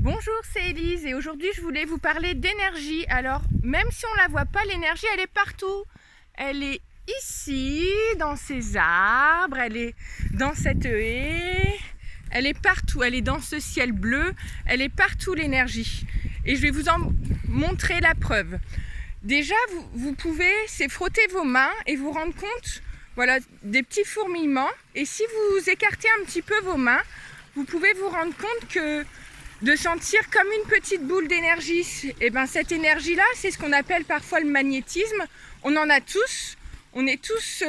Bonjour, c'est Élise et aujourd'hui je voulais vous parler d'énergie. Alors, même si on ne la voit pas, l'énergie elle est partout. Elle est ici, dans ces arbres, elle est dans cette haie, elle est partout, elle est dans ce ciel bleu, elle est partout l'énergie. Et je vais vous en montrer la preuve. Déjà, vous pouvez frotter vos mains et vous rendre compte, voilà, des petits fourmillements. Et si vous écartez un petit peu vos mains, vous pouvez vous rendre compte que de sentir comme une petite boule d'énergie. Et bien cette énergie-là, c'est ce qu'on appelle parfois le magnétisme. On en a tous. On est tous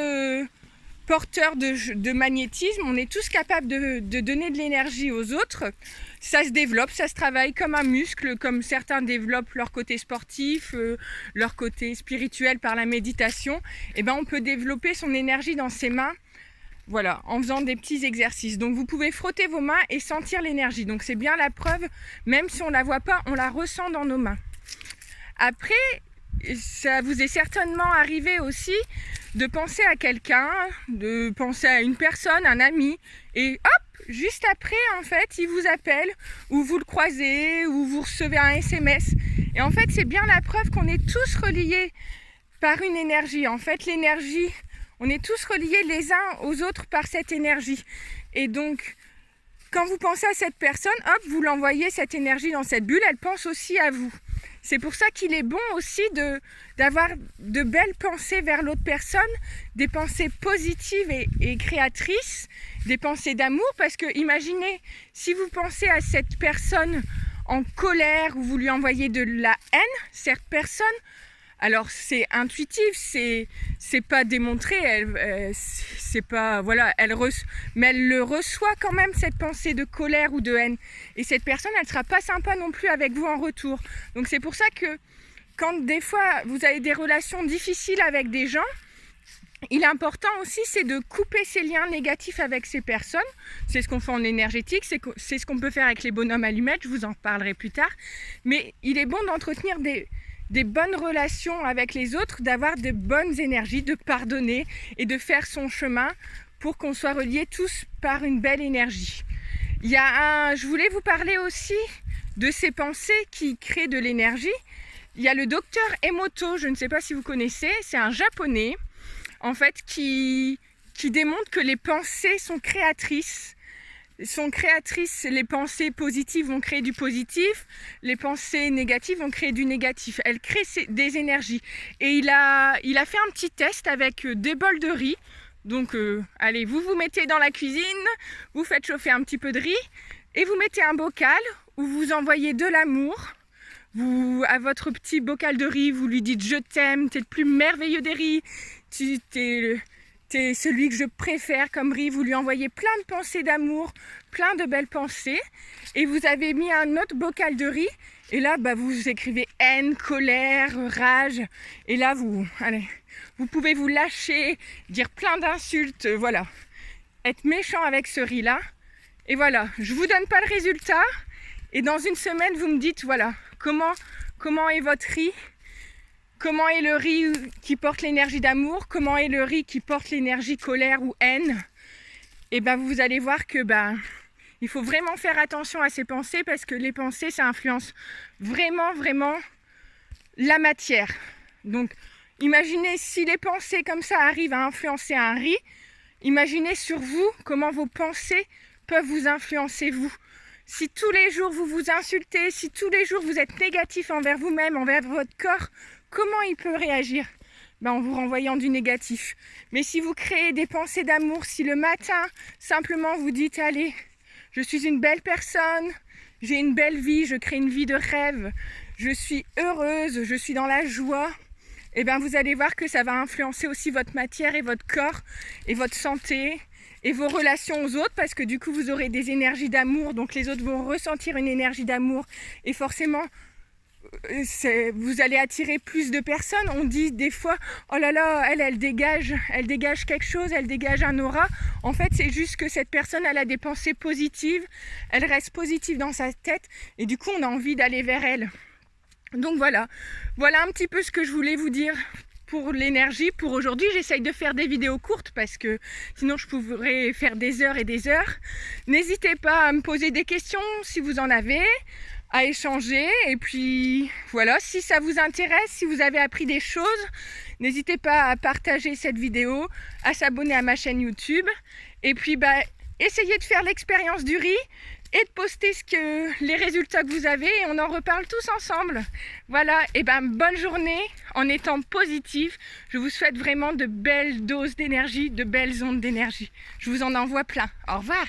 porteurs de magnétisme. On est tous capables de donner de l'énergie aux autres. Ça se développe, ça se travaille comme un muscle, comme certains développent leur côté sportif, leur côté spirituel par la méditation. Et ben on peut développer son énergie dans ses mains. Voilà, en faisant des petits exercices. Donc vous pouvez frotter vos mains et sentir l'énergie. Donc c'est bien la preuve, même si on ne la voit pas, on la ressent dans nos mains. Après, ça vous est certainement arrivé aussi de penser à quelqu'un, de penser à une personne, un ami, et hop, juste après, en fait, il vous appelle, ou vous le croisez, ou vous recevez un SMS. Et en fait, c'est bien la preuve qu'on est tous reliés par une énergie. En fait, l'énergie... On est tous reliés les uns aux autres par cette énergie. Et donc, quand vous pensez à cette personne, hop, vous l'envoyez cette énergie dans cette bulle, elle pense aussi à vous. C'est pour ça qu'il est bon aussi d'avoir de belles pensées vers l'autre personne, des pensées positives et créatrices, des pensées d'amour, parce que imaginez, si vous pensez à cette personne en colère ou vous lui envoyez de la haine, cette personne, alors c'est intuitif, c'est pas démontré, c'est pas voilà, mais elle le reçoit quand même cette pensée de colère ou de haine. Et cette personne, elle sera pas sympa non plus avec vous en retour. Donc c'est pour ça que quand des fois vous avez des relations difficiles avec des gens, il est important aussi, c'est de couper ces liens négatifs avec ces personnes. C'est ce qu'on fait en énergétique, c'est ce qu'on peut faire avec les bonhommes allumettes, je vous en reparlerai plus tard. Mais il est bon d'entretenir des bonnes relations avec les autres, d'avoir de bonnes énergies, de pardonner et de faire son chemin pour qu'on soit reliés tous par une belle énergie. Je voulais vous parler aussi de ces pensées qui créent de l'énergie. Il y a le docteur Emoto, je ne sais pas si vous connaissez, c'est un japonais en fait qui démontre que les pensées sont créatrices. Les pensées positives vont créer du positif, les pensées négatives vont créer du négatif. Elles créent des énergies. Et il a fait un petit test avec des bols de riz. Donc, allez, vous vous mettez dans la cuisine, vous faites chauffer un petit peu de riz et vous mettez un bocal où vous envoyez de l'amour. À votre petit bocal de riz, vous lui dites « Je t'aime, t'es le plus merveilleux des riz, t'es celui que je préfère comme riz », vous lui envoyez plein de pensées d'amour, plein de belles pensées, et vous avez mis un autre bocal de riz, et là vous écrivez haine, colère, rage, et là vous pouvez vous lâcher, dire plein d'insultes, voilà, être méchant avec ce riz-là, et voilà, je vous donne pas le résultat, et dans une semaine vous me dites, voilà, comment est votre riz. Comment est le riz qui porte l'énergie d'amour? Comment est le riz qui porte l'énergie colère ou haine? Et vous allez voir que il faut vraiment faire attention à ces pensées parce que les pensées, ça influence vraiment, vraiment la matière. Donc, imaginez si les pensées comme ça arrivent à influencer un riz, imaginez sur vous comment vos pensées peuvent vous influencer vous. Si tous les jours vous vous insultez, si tous les jours vous êtes négatif envers vous-même, envers votre corps, comment il peut réagir? En vous renvoyant du négatif. Mais si vous créez des pensées d'amour, si le matin, simplement vous dites « Allez, je suis une belle personne, j'ai une belle vie, je crée une vie de rêve, je suis heureuse, je suis dans la joie », et vous allez voir que ça va influencer aussi votre matière et votre corps et votre santé et vos relations aux autres parce que du coup vous aurez des énergies d'amour, donc les autres vont ressentir une énergie d'amour et forcément vous allez attirer plus de personnes. On dit des fois oh là là, elle dégage quelque chose, elle dégage un aura. En fait c'est juste que cette personne elle a des pensées positives, elle reste positive dans sa tête et du coup on a envie d'aller vers elle. Donc voilà un petit peu ce que je voulais vous dire pour l'énergie. Pour aujourd'hui, j'essaye de faire des vidéos courtes parce que sinon je pourrais faire des heures et des heures. N'hésitez pas à me poser des questions si vous en avez, à échanger. Et puis voilà, si ça vous intéresse, si vous avez appris des choses, n'hésitez pas à partager cette vidéo, à s'abonner à ma chaîne YouTube. Et puis essayez de faire l'expérience du riz et de poster les résultats que vous avez et on en reparle tous ensemble. Voilà, et bonne journée en étant positif. Je vous souhaite vraiment de belles doses d'énergie, de belles ondes d'énergie. Je vous en envoie plein. Au revoir.